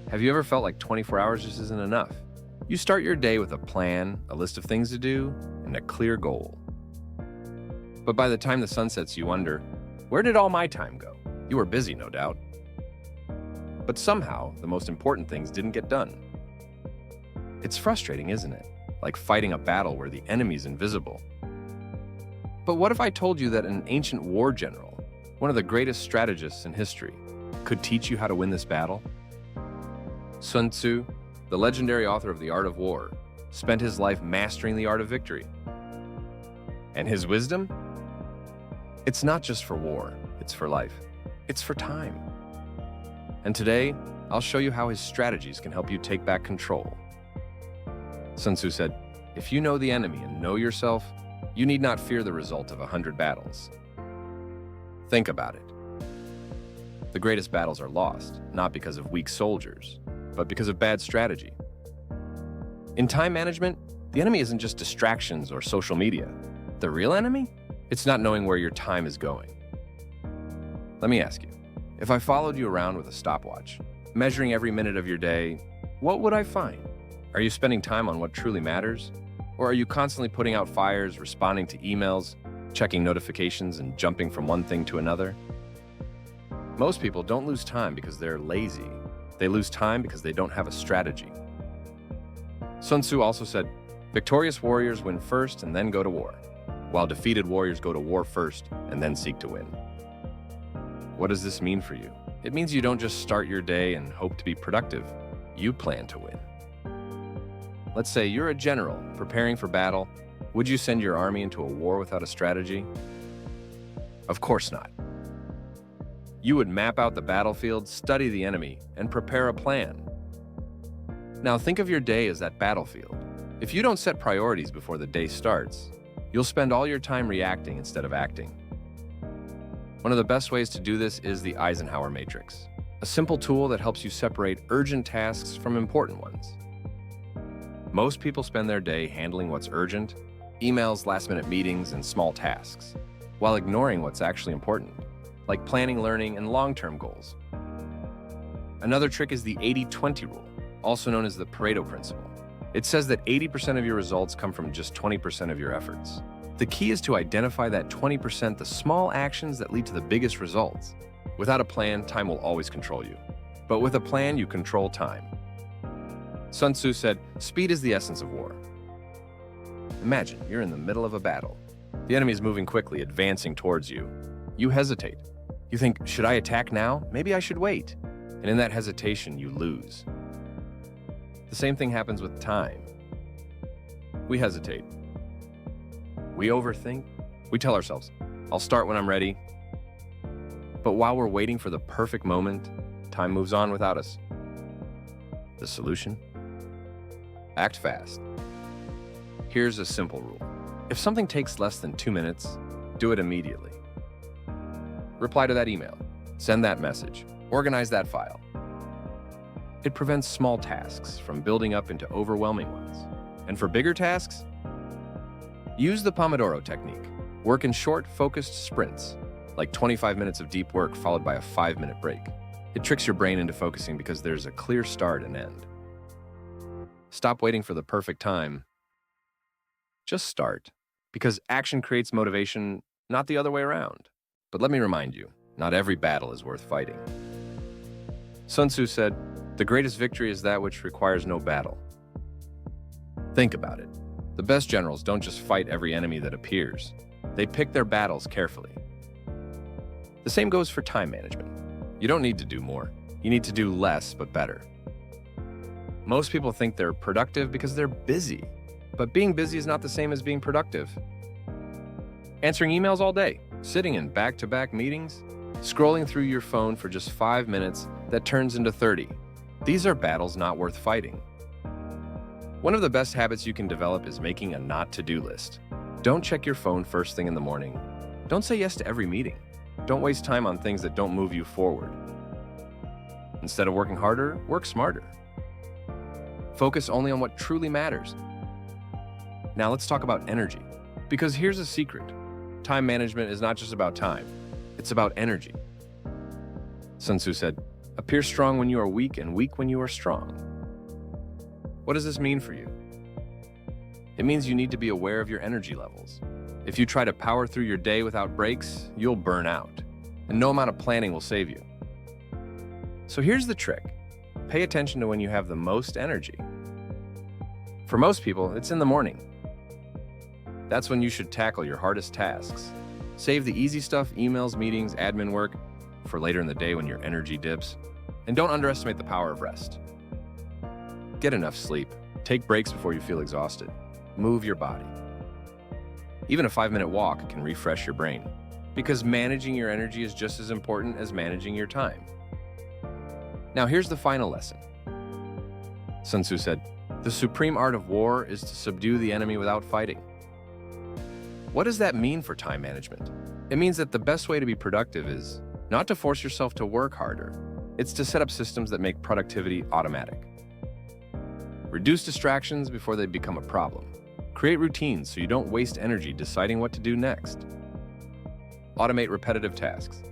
Have you ever felt like 24 hours just isn't enough? You start your day with a plan, a list of things to do, and a clear goal. But by the time the sun sets, you wonder, where did all my time go? You were busy, no doubt. But somehow, the most important things didn't get done. It's frustrating, isn't it? Like fighting a battle where the enemy's invisible. But what if I told you that an ancient war general, one of the greatest strategists in history, could teach you how to win this battle? Sun Tzu, the legendary author of The Art of War, spent his life mastering the art of victory. And his wisdom? It's not just for war, it's for life. It's for time. And today, I'll show you how his strategies can help you take back control. Sun Tzu said, if you know the enemy and know yourself, you need not fear the result of 100 battles. Think about it. The greatest battles are lost, not because of weak soldiers, but because of bad strategy. In time management, the enemy isn't just distractions or social media. The real enemy? It's not knowing where your time is going. Let me ask you, if I followed you around with a stopwatch, measuring every minute of your day, what would I find? Are you spending time on what truly matters? Or are you constantly putting out fires, responding to emails, checking notifications, and jumping from one thing to another? Most people don't lose time because they're lazy. They lose time because they don't have a strategy. Sun Tzu also said, victorious warriors win first and then go to war, while defeated warriors go to war first and then seek to win. What does this mean for you? It means you don't just start your day and hope to be productive. You plan to win. Let's say you're a general preparing for battle. Would you send your army into a war without a strategy? Of course not. You would map out the battlefield, study the enemy, and prepare a plan. Now think of your day as that battlefield. If you don't set priorities before the day starts, you'll spend all your time reacting instead of acting. One of the best ways to do this is the Eisenhower Matrix, a simple tool that helps you separate urgent tasks from important ones. Most people spend their day handling what's urgent, emails, last-minute meetings, and small tasks, while ignoring what's actually important, like planning, learning, and long-term goals. Another trick is the 80-20 rule, also known as the Pareto principle. It says that 80% of your results come from just 20% of your efforts. The key is to identify that 20%, the small actions that lead to the biggest results. Without a plan, time will always control you. But with a plan, you control time. Sun Tzu said, speed is the essence of war. Imagine you're in the middle of a battle. The enemy is moving quickly, advancing towards you. You hesitate. You think, should I attack now? Maybe I should wait. And in that hesitation, you lose. The same thing happens with time. We hesitate. We overthink. We tell ourselves, I'll start when I'm ready. But while we're waiting for the perfect moment, time moves on without us. The solution? Act fast. Here's a simple rule. If something takes less than 2 minutes, do it immediately. Reply to that email, send that message, organize that file. It prevents small tasks from building up into overwhelming ones. And for bigger tasks, use the Pomodoro Technique. Work in short, focused sprints, like 25 minutes of deep work followed by a 5-minute break. It tricks your brain into focusing because there's a clear start and end. Stop waiting for the perfect time. Just start. Because action creates motivation, not the other way around. But let me remind you, not every battle is worth fighting. Sun Tzu said, the greatest victory is that which requires no battle. Think about it. The best generals don't just fight every enemy that appears. They pick their battles carefully. The same goes for time management. You don't need to do more. You need to do less, but better. Most people think they're productive because they're busy. But being busy is not the same as being productive. Answering emails all day, sitting in back-to-back meetings, scrolling through your phone for just 5 minutes that turns into 30. These are battles not worth fighting. One of the best habits you can develop is making a not-to-do list. Don't check your phone first thing in the morning. Don't say yes to every meeting. Don't waste time on things that don't move you forward. Instead of working harder, work smarter. Focus only on what truly matters. Now let's talk about energy. Because here's a secret. Time management is not just about time. It's about energy. Sun Tzu said, Appear strong when you are weak and weak when you are strong. What does this mean for you? It means you need to be aware of your energy levels. If you try to power through your day without breaks, you'll burn out, and no amount of planning will save you. So here's the trick. Pay attention to when you have the most energy. For most people, it's in the morning. That's when you should tackle your hardest tasks. Save the easy stuff, emails, meetings, admin work, for later in the day when your energy dips. And don't underestimate the power of rest. Get enough sleep. Take breaks before you feel exhausted. Move your body. Even a 5-minute walk can refresh your brain, because managing your energy is just as important as managing your time. Now here's the final lesson. Sun Tzu said, "The supreme art of war is to subdue the enemy without fighting." What does that mean for time management? It means that the best way to be productive is not to force yourself to work harder. It's to set up systems that make productivity automatic. Reduce distractions before they become a problem. Create routines so you don't waste energy deciding what to do next. Automate repetitive tasks.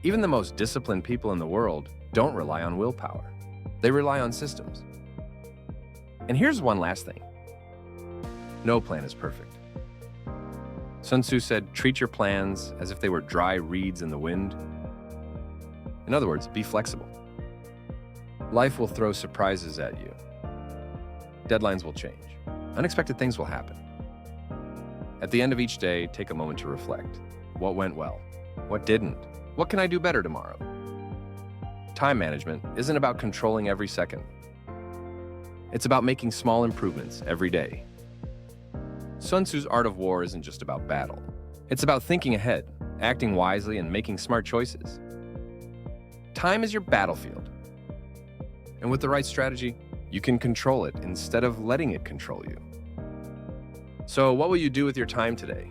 Even the most disciplined people in the world don't rely on willpower. They rely on systems. And here's one last thing. No plan is perfect. Sun Tzu said, treat your plans as if they were dry reeds in the wind. In other words, be flexible. Life will throw surprises at you. Deadlines will change. Unexpected things will happen. At the end of each day, take a moment to reflect. What went well? What didn't? What can I do better tomorrow? Time management isn't about controlling every second. It's about making small improvements every day. Sun Tzu's art of war isn't just about battle. It's about thinking ahead, acting wisely, and making smart choices. Time is your battlefield. And with the right strategy, you can control it instead of letting it control you. So what will you do with your time today?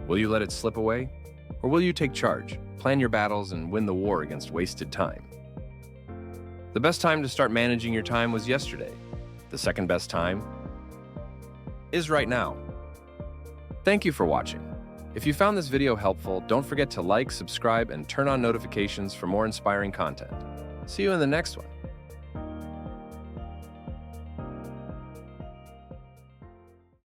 Will you let it slip away? Or will you take charge, plan your battles, and win the war against wasted time? The best time to start managing your time was yesterday. The second best time is right now. Thank you for watching. If you found this video helpful, don't forget to like, subscribe, and turn on notifications for more inspiring content. See you in the next one.